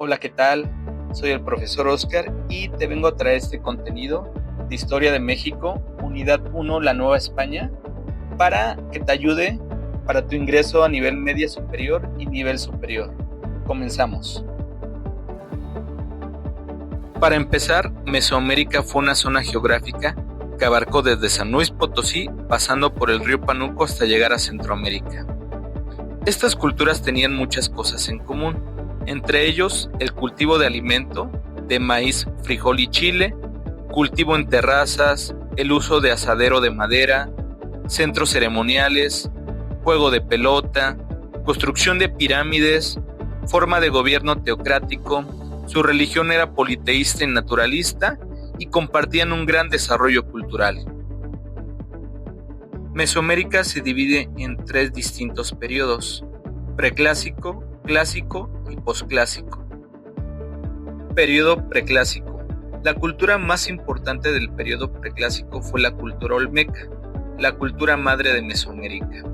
Hola, ¿qué tal? Soy el profesor Oscar y te vengo a traer este contenido de Historia de México, Unidad 1, la Nueva España, para que te ayude para tu ingreso a nivel media superior y nivel superior. Comenzamos. Para empezar, Mesoamérica fue una zona geográfica que abarcó desde San Luis Potosí, pasando por el río Pánuco hasta llegar a Centroamérica. Estas culturas tenían muchas cosas en común, entre ellos el cultivo de alimento, de maíz, frijol y chile, cultivo en terrazas, el uso de asadero de madera, centros ceremoniales, juego de pelota, construcción de pirámides, forma de gobierno teocrático. Su religión era politeísta y naturalista y compartían un gran desarrollo cultural. Mesoamérica se divide en 3 distintos periodos: preclásico, clásico y posclásico. Periodo preclásico. La cultura más importante del periodo preclásico fue la cultura olmeca, la cultura madre de Mesoamérica.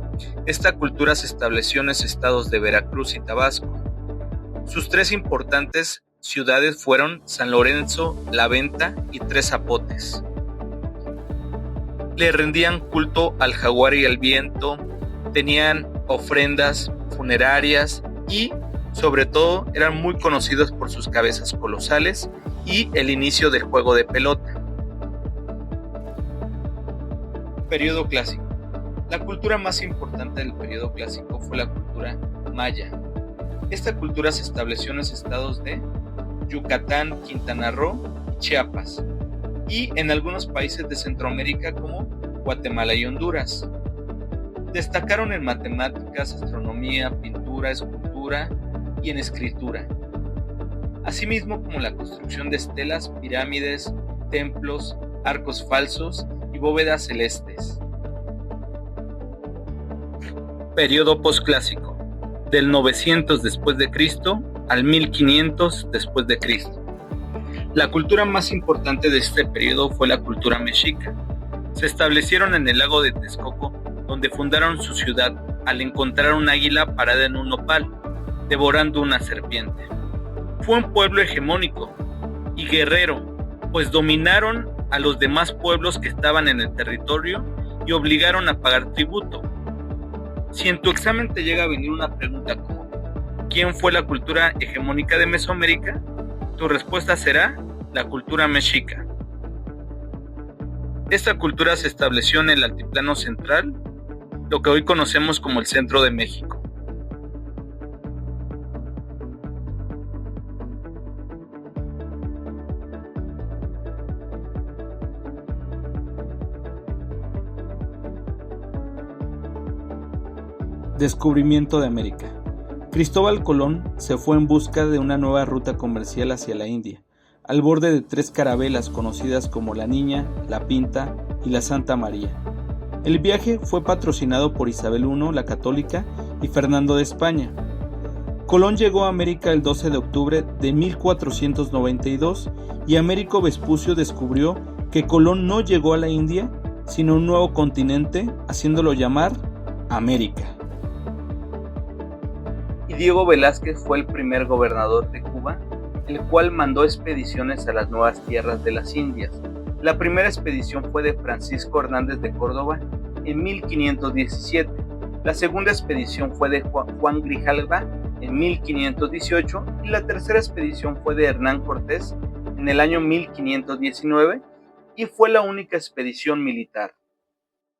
Esta cultura se estableció en los estados de Veracruz y Tabasco. Sus 3 importantes ciudades fueron San Lorenzo, La Venta y Tres Zapotes. Le rendían culto al jaguar y al viento, tenían ofrendas funerarias y, sobre todo, eran muy conocidos por sus cabezas colosales y el inicio del juego de pelota. Periodo clásico. La cultura más importante del periodo clásico fue la cultura maya. Esta cultura se estableció en los estados de Yucatán, Quintana Roo y Chiapas, y en algunos países de Centroamérica como Guatemala y Honduras. Destacaron en matemáticas, astronomía, pintura, escultura y en escritura, asimismo como la construcción de estelas, pirámides, templos, arcos falsos y bóvedas celestes. Periodo posclásico, del 900 después de Cristo al 1500 después de Cristo. La cultura más importante de este periodo fue la cultura mexica. Se establecieron en el lago de Texcoco, donde fundaron su ciudad al encontrar un águila parada en un nopal, devorando una serpiente. Fue un pueblo hegemónico y guerrero, pues dominaron a los demás pueblos que estaban en el territorio y obligaron a pagar tributo. Si en tu examen te llega a venir una pregunta como ¿quién fue la cultura hegemónica de Mesoamérica?, tu respuesta será la cultura mexica. Esta cultura se estableció en el altiplano central, lo que hoy conocemos como el centro de México. Descubrimiento de América. Cristóbal Colón se fue en busca de una nueva ruta comercial hacia la India, al borde de 3 carabelas conocidas como la Niña, la Pinta y la Santa María. El viaje fue patrocinado por Isabel I, la Católica, y Fernando de España. Colón llegó a América el 12 de octubre de 1492 y Américo Vespucio descubrió que Colón no llegó a la India, sino a un nuevo continente, haciéndolo llamar América. Y Diego Velázquez fue el primer gobernador de Cuba, el cual mandó expediciones a las nuevas tierras de las Indias. La primera expedición fue de Francisco Hernández de Córdoba en 1517. La segunda expedición fue de Juan Grijalva en 1518 y la tercera expedición fue de Hernán Cortés en el año 1519 y fue la única expedición militar.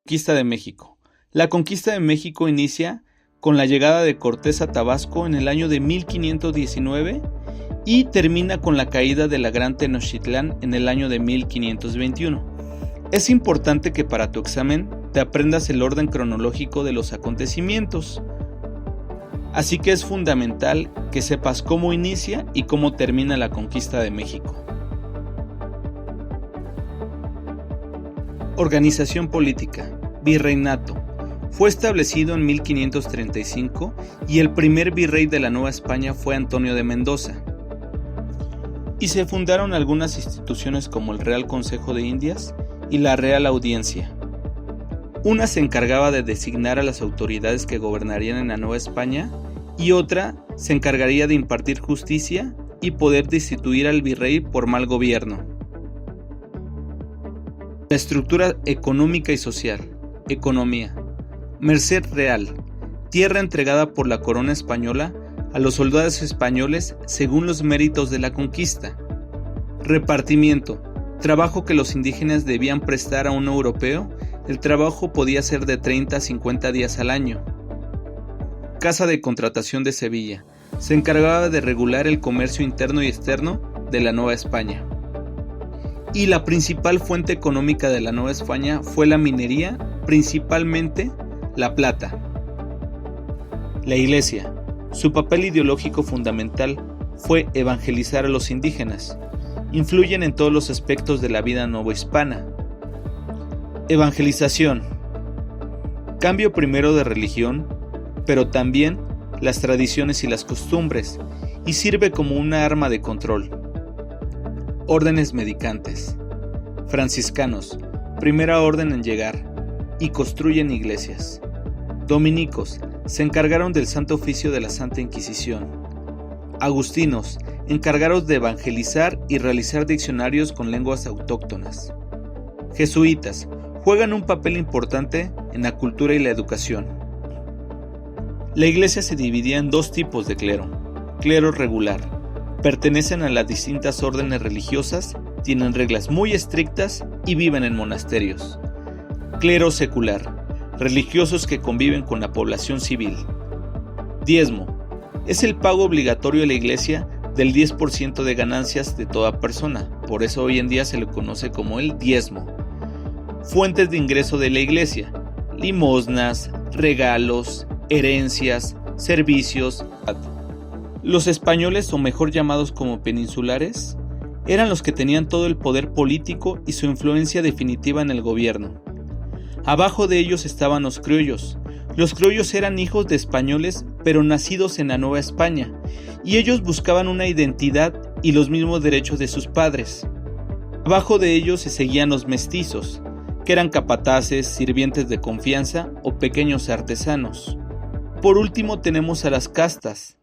Conquista de México. La conquista de México inicia con la llegada de Cortés a Tabasco en el año de 1519 y termina con la caída de la Gran Tenochtitlán en el año de 1521. Es importante que para tu examen te aprendas el orden cronológico de los acontecimientos, así que es fundamental que sepas cómo inicia y cómo termina la conquista de México. Organización política. Virreinato. Fue establecido en 1535 y el primer virrey de la Nueva España fue Antonio de Mendoza. Y se fundaron algunas instituciones como el Real Consejo de Indias y la Real Audiencia. Una se encargaba de designar a las autoridades que gobernarían en la Nueva España y otra se encargaría de impartir justicia y poder destituir al virrey por mal gobierno. La estructura económica y social. Economía. Merced real. Tierra entregada por la corona española a los soldados españoles según los méritos de la conquista. Repartimiento. Trabajo que los indígenas debían prestar a un europeo. El trabajo podía ser de 30 a 50 días al año. Casa de Contratación de Sevilla. Se encargaba de regular el comercio interno y externo de la Nueva España. Y la principal fuente económica de la Nueva España fue la minería, principalmente la plata. La Iglesia. Su papel ideológico fundamental fue evangelizar a los indígenas. Influyen en todos los aspectos de la vida novohispana. Evangelización. Cambio primero de religión, pero también las tradiciones y las costumbres, y sirve como una arma de control. Órdenes mendicantes. Franciscanos, primera orden en llegar, y construyen iglesias. Dominicos, se encargaron del santo oficio de la Santa Inquisición. Agustinos, encargados de evangelizar y realizar diccionarios con lenguas autóctonas. Jesuitas, juegan un papel importante en la cultura y la educación. La iglesia se dividía en dos tipos de clero. Clero regular. Pertenecen a las distintas órdenes religiosas, tienen reglas muy estrictas y viven en monasterios. Clero secular. Religiosos que conviven con la población civil. Diezmo. Es el pago obligatorio a la iglesia del 10% de ganancias de toda persona, por eso hoy en día se le conoce como el diezmo. Fuentes de ingreso de la iglesia: limosnas, regalos, herencias, servicios. Los españoles, o mejor llamados como peninsulares, eran los que tenían todo el poder político y su influencia definitiva en el gobierno. Abajo de ellos estaban los criollos. Los criollos eran hijos de españoles, pero nacidos en la Nueva España, y ellos buscaban una identidad y los mismos derechos de sus padres. Abajo de ellos se seguían los mestizos, que eran capataces, sirvientes de confianza o pequeños artesanos. Por último tenemos a las castas.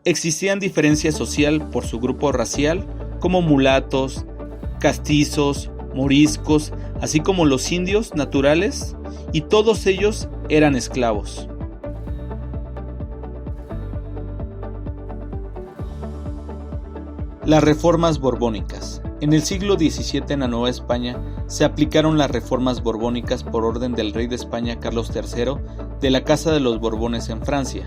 Existían diferencias social por su grupo racial, como mulatos, castizos, moriscos, así como los indios naturales, y todos ellos eran esclavos. Las reformas borbónicas. En el siglo XVII en la Nueva España se aplicaron las reformas borbónicas por orden del rey de España Carlos III de la Casa de los Borbones en Francia.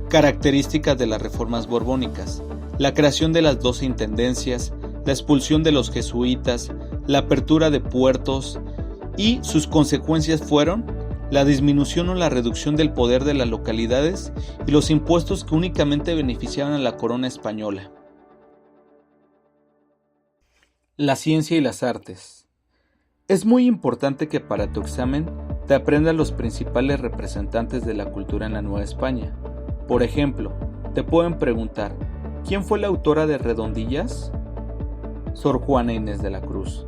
Características de las reformas borbónicas: la creación de las 12 intendencias, la expulsión de los jesuitas, la apertura de puertos, y sus consecuencias fueron la disminución o la reducción del poder de las localidades y los impuestos que únicamente beneficiaban a la corona española. La ciencia y las artes. Es muy importante que para tu examen te aprendas los principales representantes de la cultura en la Nueva España. Por ejemplo, te pueden preguntar: ¿quién fue la autora de Redondillas? Sor Juana Inés de la Cruz.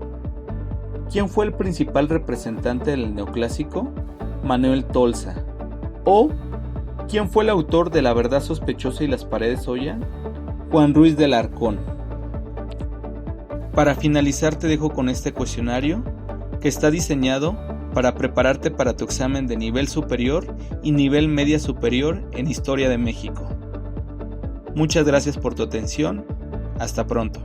¿Quién fue el principal representante del neoclásico? Manuel Tolsa. O ¿quién fue el autor de La verdad sospechosa y las paredes oyen? Juan Ruiz de Alarcón. Para finalizar te dejo con este cuestionario que está diseñado para prepararte para tu examen de nivel superior y nivel media superior en Historia de México. Muchas gracias por tu atención. Hasta pronto.